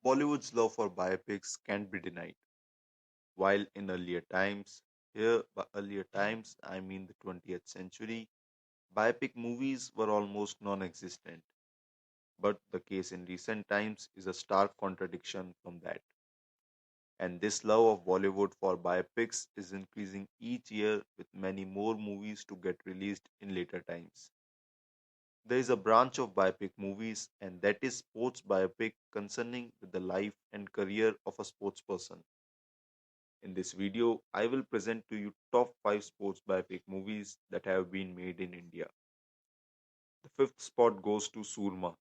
Bollywood's love for biopics can't be denied. While in earlier times, I mean the 20th century, biopic movies were almost non existent. But the case in recent times is a stark contradiction from that. And this love of Bollywood for biopics is increasing each year with many more movies to get released in later times. There is a branch of biopic movies, and that is sports biopic concerning with the life and career of a sportsperson. In this video, I will present to you top 5 sports biopic movies that have been made in India. The fifth spot goes to Surma.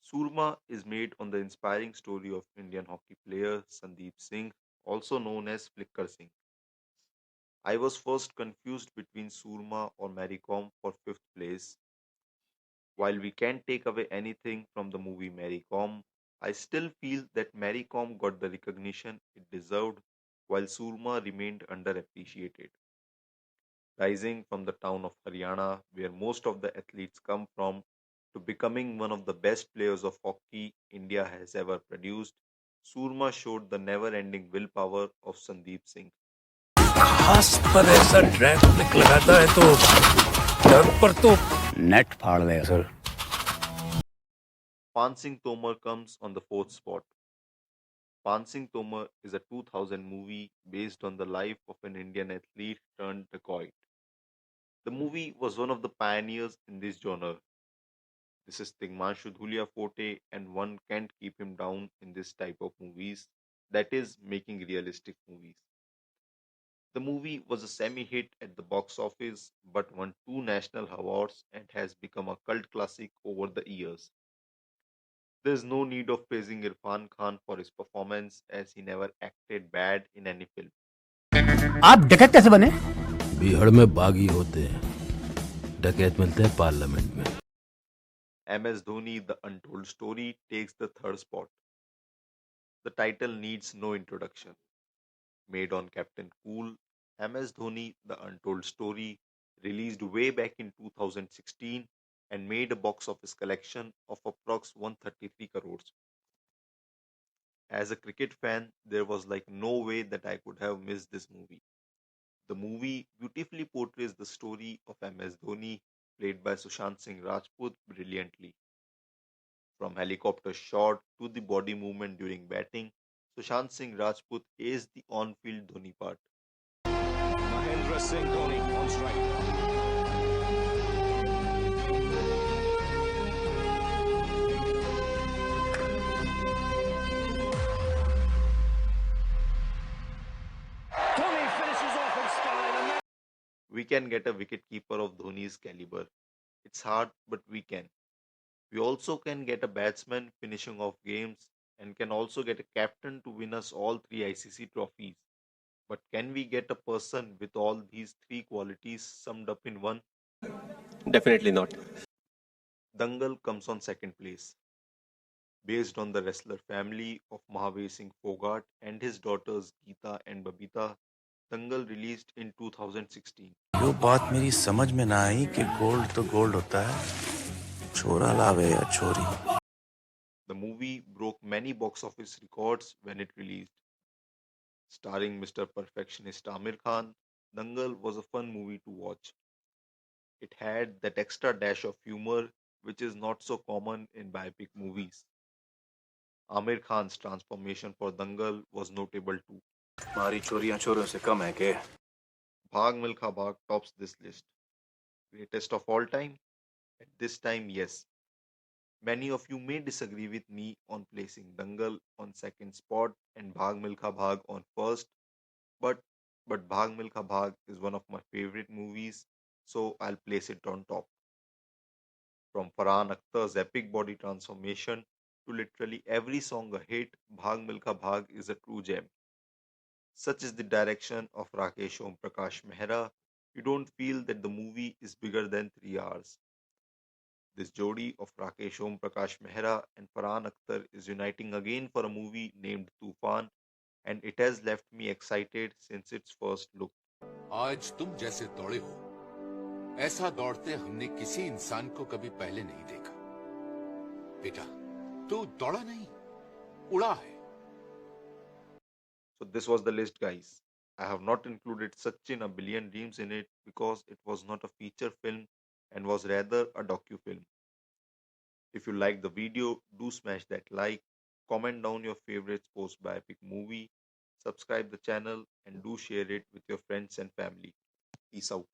Surma is made on the inspiring story of Indian hockey player Sandeep Singh, also known as Flicker Singh. I was first confused between Surma or Mary Kom for fifth place. While we can't take away anything from the movie Mary Kom, I still feel that Mary Kom got the recognition it deserved while Surma remained underappreciated. Rising from the town of Haryana, where most of the athletes come from, to becoming one of the best players of hockey India has ever produced, Surma showed the never ending willpower of Sandeep Singh. घास पर ऐसा drag flick लगाता है तो डर पर तो net फाड़ देगा sir. Pansing Tomar comes on the fourth spot. Pansing Tomar is a 2000 movie based on the life of an Indian athlete turned dacoit. The movie was one of the pioneers in this genre. This is Tigmanshu Dhulia forte, and one can't keep him down in this type of movies, that is, making realistic movies. The movie was a semi hit at the box office but won two national awards and has become a cult classic over the years. There is no need of praising Irfan Khan for his performance as he never acted bad in any film. आप डकैत कैसे बने? बिहार में बागी होते हैं, डकैत मिलते हैं पार्लियामेंट में। MS Dhoni The Untold Story takes the third spot. The title needs no introduction. Made on Captain Cool, MS Dhoni The Untold Story released way back in 2016 and made a box office collection of approx 133 crores. As a cricket fan, there was like no way that I could have missed this movie. The movie beautifully portrays the story of MS Dhoni, played by Sushant Singh Rajput, brilliantly. From helicopter shot to the body movement during batting, Sushant Singh Rajput is the on-field Dhoni part. Mahendra Singh Dhoni on strike. Dhoni finishes off in style and We can get a wicketkeeper of Dhoni's caliber. It's hard, but we can. We also can get a batsman finishing off games and can also get a captain to win us all three ICC trophies. But can we get a person with all these three qualities summed up in one? Definitely not. Dangal comes on second place. Based on the wrestler family of Mahavir Singh Fogart and his daughters Geeta and Babita, Dangal released in 2016. यो बात मेरी समझ में ना आई कि gold तो gold होता है, छोरा लावे या छोरी। The movie broke many box office records when it released. Starring Mr. Perfectionist Amir Khan, Dangal was a fun movie to watch. It had that extra dash of humor which is not so common in biopic movies. Amir Khan's transformation for Dangal was notable too. हमारी चोरियां चोरों से कम है के? Bhag Milkha Bhag tops this list. Greatest of all time? At this time, yes. Many of you may disagree with me on placing Dangal on second spot and Bhag Milkha Bhag on first, but Bhag Milkha Bhag is one of my favorite movies, so I'll place it on top. From Farhan Akhtar's epic body transformation to literally every song a hit, Bhag Milkha Bhag is a true gem. Such is the direction of Rakesh Om Prakash Mehra, you don't feel that the movie is bigger than 3 hours. This jodi of Rakesh Om Prakash Mehra and Farhan Akhtar is uniting again for a movie named Tufan, and it has left me excited since its first look. आज तुम जैसे दौड़े हो, ऐसा दौड़ते हमने किसी इंसान को कभी पहले नहीं देखा। बेटा, तू दौड़ा नहीं, उड़ा है। So this was the list, guys. I have not included Sachin A Billion Dreams in it because it was not a feature film and was rather a docu-film. If you like the video, do smash that like, comment down your favorites post biopic movie, subscribe the channel, and do share it with your friends and family. Peace out.